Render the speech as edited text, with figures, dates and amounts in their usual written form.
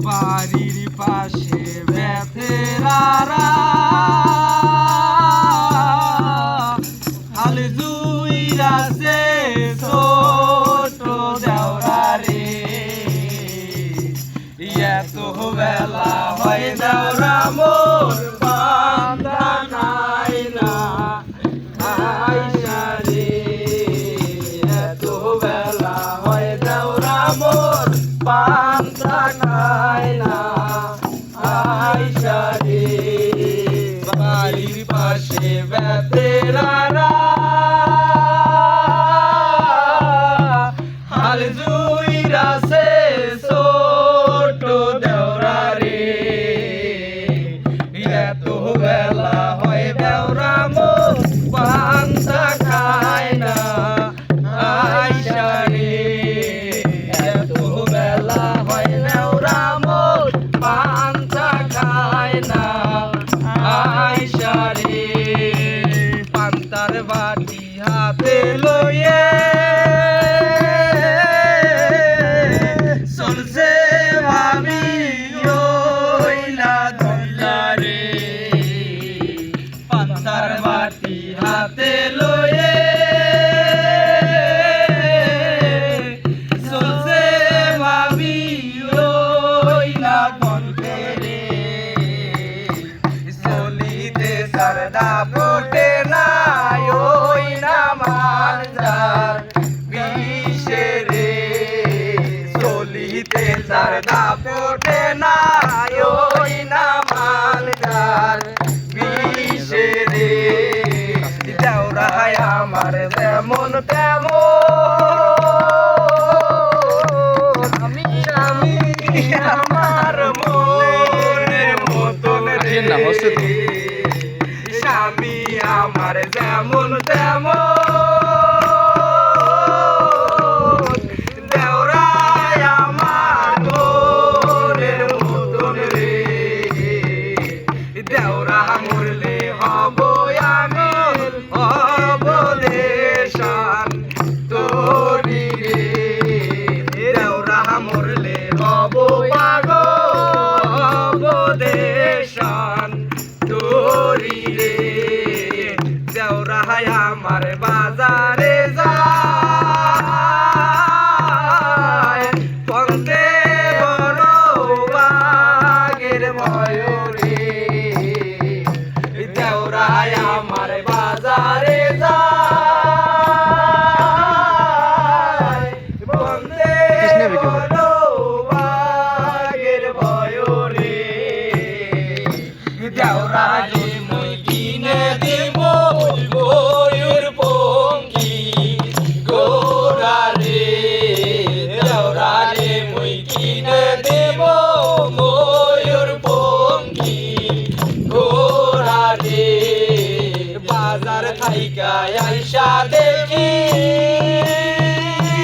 বাড়ির পাশে বেতেরারা হাল জুইরাছে ছোট দেওরা রে এত বেলা হয় দেওরা মোর বান্দা নাই না আইসা রে এত বেলা হয় দেওরা মোর বান্দা নাই না আইসা রে বাড়ির পাশে বেতেরারা হাল জুইরাছে ছোট দেওরা রে এত বেলা হয় দেওরা মোর বান্দা খায় না আইসা রে এত বেলা হয় দেওরা মোর বান্দা খায় না আইসা রে পান্তার বাটি হাতে লইয়ে চলছে ভাবি ওইলা ধইলা রে পান্তার বাটি হাতে লইয়ে চলছে ভাবি ওইলা ধনকে রে চলিতে সারদা ফুটে না ওই না মানজার বিষে রে চলিতে সারদা ফুটে না ওই না মানজার বিষে রে দেওরাই আমার যেমন তেমন আমি আমার মনের মতন রে স্বামী আমার যেমন তেমন দেওরাই আমার মনের মতন রে দেওরা মরলে হব আমি হব দেশান তোরি রে দেওরা মরলে হব পাগল হব দেশান তোরি রে দেওরাই আমার বাজারে যায় পন্তে বড় বাগের ময়ূরে দেওরাই আমার বাজারে যায় পন্তে বড় বাগের ময়ূরে দেওরাই মই কিনে দিব ময়ূর পঙ্খী গোরা রে দেওরা রে মই কিনে দেব ময়ূর পঙ্খী গোরা রে বাজার থাইকা আইসা দেখি